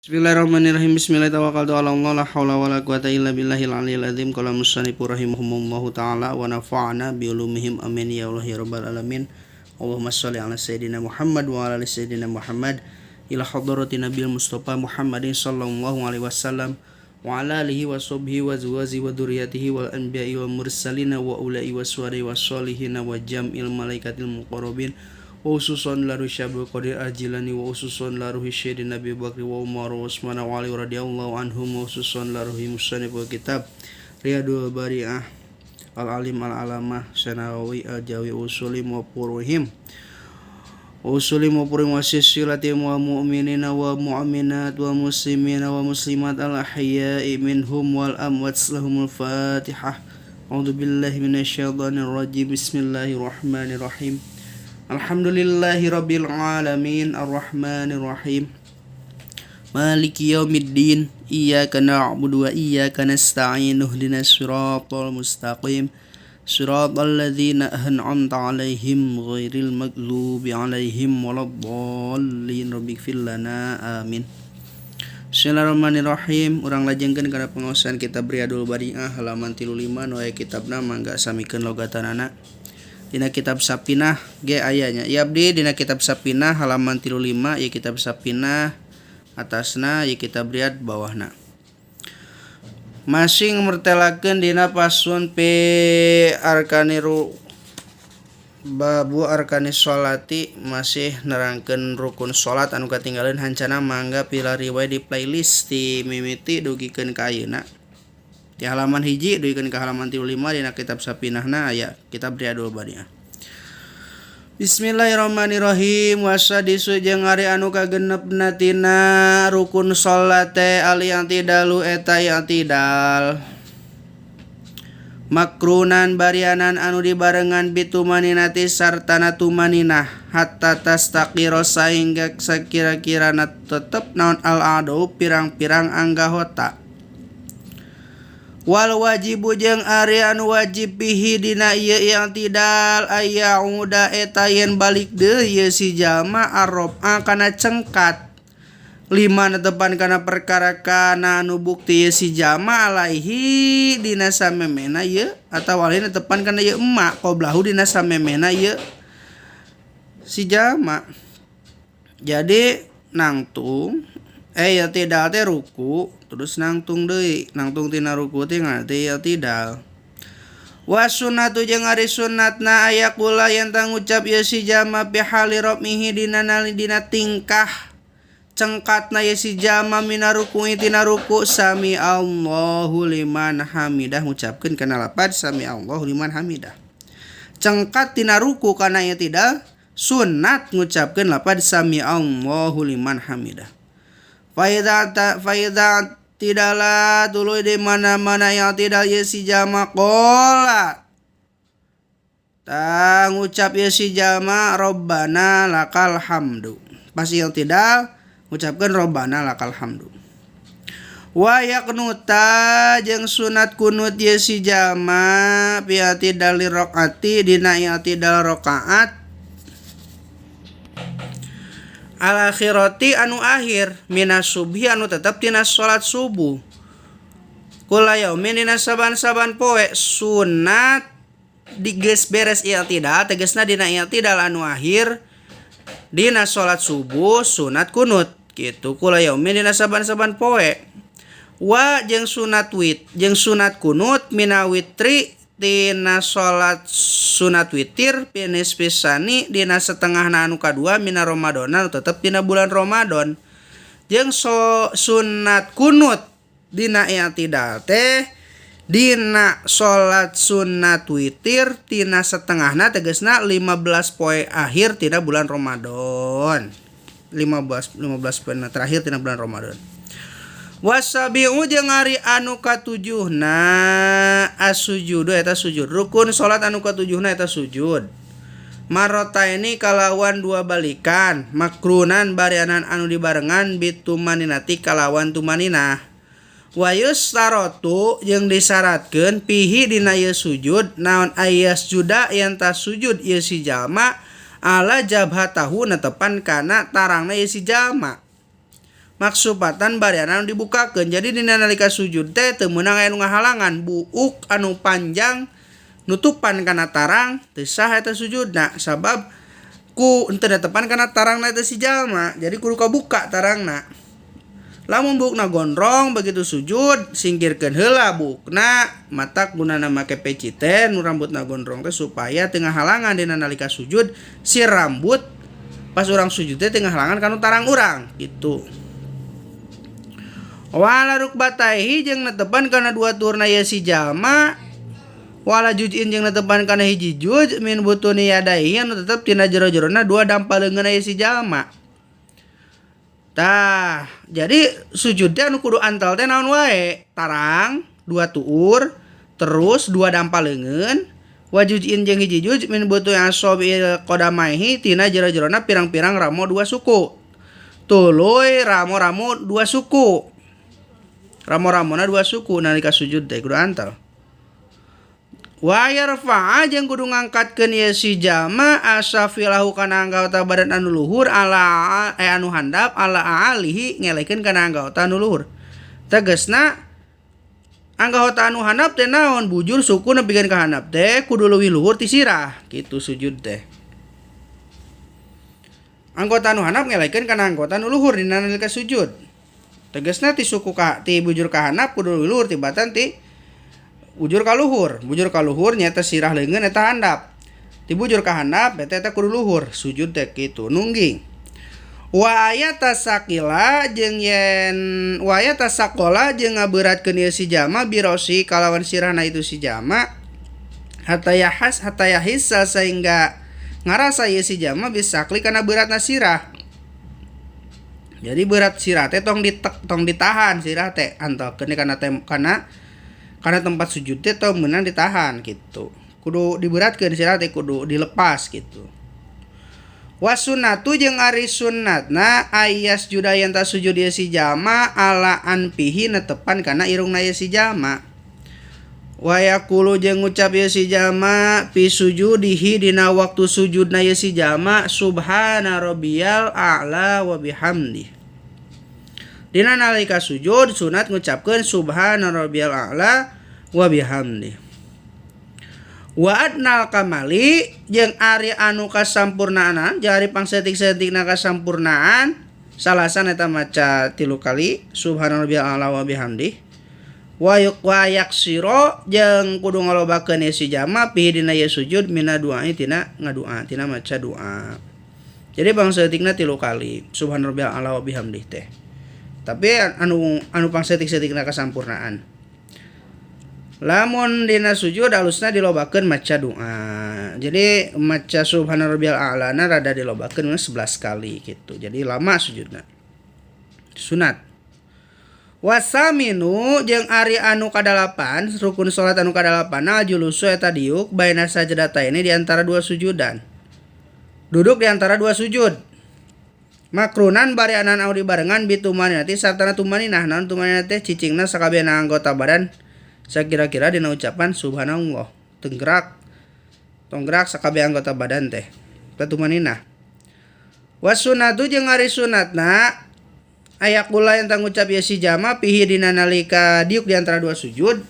Bismillahirrahmanirrahim. Bismillahirrahmanirrahim. La haula wala quwata illa billahil aliyil azim. Qala musannifu rahimahumullahu ta'ala wa nafa'ana bi ulumihim amin ya Allah ya rabbal alamin. Allahumma shalli ala sayyidina Muhammad wa ala ali sayyidina Muhammad ila hadratin nabiyil mustafa Muhammadin sallallahu alaihi wasallam wa ala alihi wa sahbihi wa zuwazi wa dzurriyyatihi wal anbiya'i wa mursalina wa ulai wa suwari wa sholihin wa jam'il malaikatil muqarrabin wa ususon laru syabul qadir ajilani wa ususon laru syedin Nabi Bakri wa Umar wa Usman wa Ali radhiyallahu anhum wa ususon laru musannif kitab Riyadul Bari'ah al-alim al-alamah Sanawi al-jawi usuli mapurihim usuli mapurihim wa sisilati wa mu'minina wa mu'minat wa muslimina wa muslimat al-ahya'i minhum wal amwat lahumul fatihah. A'udzu billahi minasyaitonir rajim. Bismillahirrahmanirrahim. Alhamdulillahi rabbil alamin arrahmanir rahim maliki yaumiddin iyyaka na'budu wa iyyaka nasta'in ihdinas siratal mustaqim siratal ladzina an'amta 'alaihim ghairil maghdubi 'alaihim waladdallin rabbighfir lana amin. Bismillahirrahmanirrahim. Urang lajengkeun kana pengaosan kitab Riyadul Bari'ah halaman 35 nu aya kitabna mangga samikeun logatanana. Dina kitab Sapinah ge ayanya ieu abdi dina kitab Sapinah halaman 35 ieu kitab Sapinah atasna ieu kitab Riyad bawahna. Masing mertelakeun dina pasun pe arkaniru babu arkani sholati masih nerangkeun rukun salat anu katinggaleun hancana mangga pilari wae di playlist ti mimiti dugikeun ka ayeuna. Di halaman hiji dugikeun ka halaman 35 dina kitab Sapinahna aya kitab Riyadul Bari'ah. Bismillahirrahmanirrahim. Wasadisu jeung ari anu kagenepna tina rukun salat teh al-i'tidalu eta i'tidal. Makrunan barianan anu dibarengan bitumaninati sartana tumaninah hatta tastaqira saingga sakira-kirana tetep naon al-adu pirang-pirang anggahota. Wal wajibu jeung ari anu wajib bihi dina ieu i'tidal ayyauda eta yen balik deui ieu si jalma arroba kana cengkat lima netepan kana perkara kana anu bukti ieu si jalma alaihi dina samemena ieu atawa lain netepan kana ieu emma qoblahu dina samemena ieu si jalma. Jadi nangtung i'tidal teh ruku terus nangtung deui, nangtung tina ruku teh ngarti i'tidal. Wa sunnatu jeung ari sunnatna aya kula yen tang ngucap ieu si jalma fi hali rabmihi dina tingkah cengkatna ieu si jalma mina ruku'i tina ruku sami Allahu liman hamidah ngucapkeun kana lapad sami Allahu liman hamidah. Cengkat tina ruku kana i'tidal sunnat ngucapkeun lapad sami Allahu liman hamidah. Faida tidaklah tuluy di mana-mana yang tidak ieu si jalma qola ta ngucap ieu si jalma Rabbana lakal hamdu. Pas yang tidak ngucapkeun Rabbana lakal hamdu. Wa yaqnuta jeung sunat kunut ieu si jalma fi i'tidal rakaati dina i'tidal rakaat al akhirati anu akhir minas subhi anu tetep tina salat subuh. Kula yaumin dina saban-saban poe sunat digeus beres i'tidal tegasna dina i'tidal anu akhir dina salat subuh sunat kunut kitu. Kula yaumin dina saban-saban poe. Wa jeung sunat kunut mina witri tina salat sunat witir pinis pisani dina setengahna anu kadua mina Ramadan anu tetep dina bulan Ramadan. Jeung sunat kunut dina i'tidal teh dina salat sunat witir tina setengahna tegasna 15 poe akhir tina bulan Ramadan. 15 poe terakhir tina bulan Ramadan. Wasabi'u jeung ari anu katujuhna as-sujudu eta sujud. Rukun salat anu katujuhna eta sujud. Marrotaini kalawan dua balikan. Makrunan barianan anu dibarengan bitumaninati kalawan tumaninah. Wa yustaratu jeung disyaratkeun pihi dina ieu sujud naon ayas juda yen tas sujud ieu si jalma ala jabhatahu netepan kana tarangna ieu si jalma. maksupatan bariana anu dibukakeun. Jadi dina nalika sujud teh teu meunang aya nu ngahalangan, buuk anu panjang nutupan kana tarang teu sah eta sujudna sabab ku henteu netepan kana tarangna teh si jalma. Jadi kudu kabuka tarangna. Lamun buukna gondrong begitu sujud singkirkeun heula buukna, matak gunana make peci teh nu rambutna gondrong teh supaya teu ngahalangan dina nalika sujud si rambut pas urang sujud teh teu ngahalangan kanu tarang urang gitu. Wala rukbataihi jeung netepan kana dua turna ye si jalma, wala jujin jeung netepan kana hiji juj min butuni yadaihi anu tetep tina jero-jerona dua dampaleungeun ye si jalma. Tah, jadi sujud teh anu kudu antal teh naon wae? Tarang, dua tuur, terus dua dampaleungeun, wajujin jeung hiji juj min butu asobi qodamaihi tina jero-jerona pirang-pirang ramo dua suku. Tuluy ramo-ramo dua suku. Ramo-ramona dua suku nalika sujud teh kudu antal. Wa yarfa'a jeung kudu ngangkatkeun ye si jalma asafilahu kana anggota badan anu luhur ala anu handap ala alihi ngelekeun kana anggota anu luhur. Tegasna anggota anu handap teh naon? Bujur suku nepikeun ka handap teh kudu leuwih luhur ti sirah kitu sujud teh. Anggota anu handap ngelekeun kana anggota anu luhur dina nalika sujud. Tegasna ti suku ka ti bujur ka handap kudu leuwih luhur tibatan ti bujur ka luhur. Bujur ka luhur nyaeta sirah leungeun eta handap. Ti bujur ka handap eta kudu luhur. Sujud teh kitu nungging. Wa ayata sakila jeung yen wa ayata sakola jeung ngaberatkeun ieu si jalma birosi kalawan sirahna itu si jalma hatayahis sehingga ngarasa ieu si jalma bisakli kana beratna sirah. Jadi berat sirah teh tong ditahan sirah teh antalkeun kana tempat sujud teh tong meunang ditahan gitu. Kudu diberatkeun sirah teh kudu dilepas gitu. Wasunnatu jeung ari sunnatna ayas judayan ta sujud ieu si jalma ala anfihi netepan kana irungna ieu si jalma. Wa yaqulu jeung ngucap ieu si jalma fi sujudihi dina waktu sujudna ieu si jalma subhana rabbiyal a'la wa bihamdi. Dina nalika sujud sunat ngucapkeun subhana rabbiyal a'la wa bihamdi. Wa adnal kamali jeung ari anu kasampurnaan jeung ari pangsetik-setikna kasampurnaan salasan eta maca 3 kali subhana rabbiyal a'la wa bihamdi. Wa yaksiro jeung kudu ngalobakeun si jalma pihi dina ieu sujud mina du'ai tina ngadua tina maca doa. Jadi pangsetikna 3 kali subhana rabbiyal a'la wa bihamdi teh. Tapi anu pangsetik-setikna kasampurnaan. Lamun dina sujud alusna dilobakeun maca doa. Jadi maca subhana rabbiyal a'la na rada dilobakeun 11 kali gitu. Jadi lama sujudna. Sunat. Wasaminu jeung ari anu kadalapan rukun salat anu kadalapan na julusu eta diuk baina sajdataini di antara dua sujudan. Duduk di antara dua sujud. Makrunan barianan au dibarengan bitumaninati sartana tumaninah. Naon tumaninah teh cicingna sakabehna anggota badan sakira-kira dina ucapan subhanallah. Tonggerak sakabeh anggota badan teh. Tumaninah. Wasunnatu jeung ari sunatna ayakula yang tangucap ieu si jalma pihi dina nalika diuk di antara dua sujud.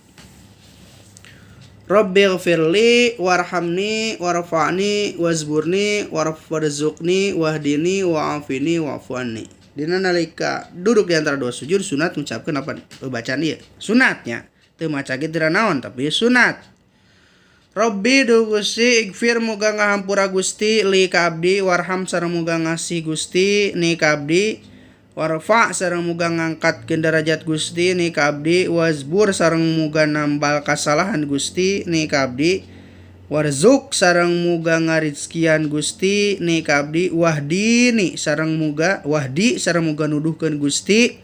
Rabbighfirli warhamni warfa'ni wazburni warzuqni wahdini wa'afini wa'fu'anni. Dina nalika duduk di antara dua sujud sunat ngucapkeun apa bacaan ieu? Sunatnya teu maca ge teu naon tapi sunat. Rabbi du Gusti igfir muga ngahampura Gusti li ka abdi warham sareng muga ngasih Gusti ni ka abdi warfa sareng muga ngangkatkeun derajat Gusti ni ka abdi wazbur sareng muga nambal kasalahan Gusti ni ka abdi warzuk sareng muga ngarizkian Gusti ni ka abdi wahdini sareng muga nuduhkeun Gusti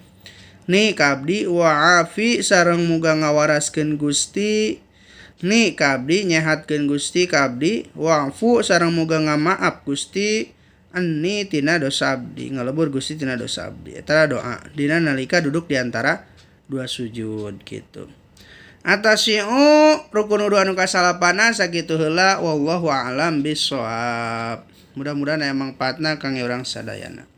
ni ka abdi wa'afi sareng muga ngawaraskeun Gusti ni ka abdi nyehatkeun Gusti ka abdi wa'fu sareng muga ngamaaf Gusti anni tina dosa abdi ngalebur Gusti tina dosa abdi. Eta doa dina nalika duduk di antara dua sujud gitu. Atasiu rukun udu anu kasalapana sakitu heula wallahu a'lam bissawab. Mudah-mudahan aya mangpaatna kangge urang sadayana.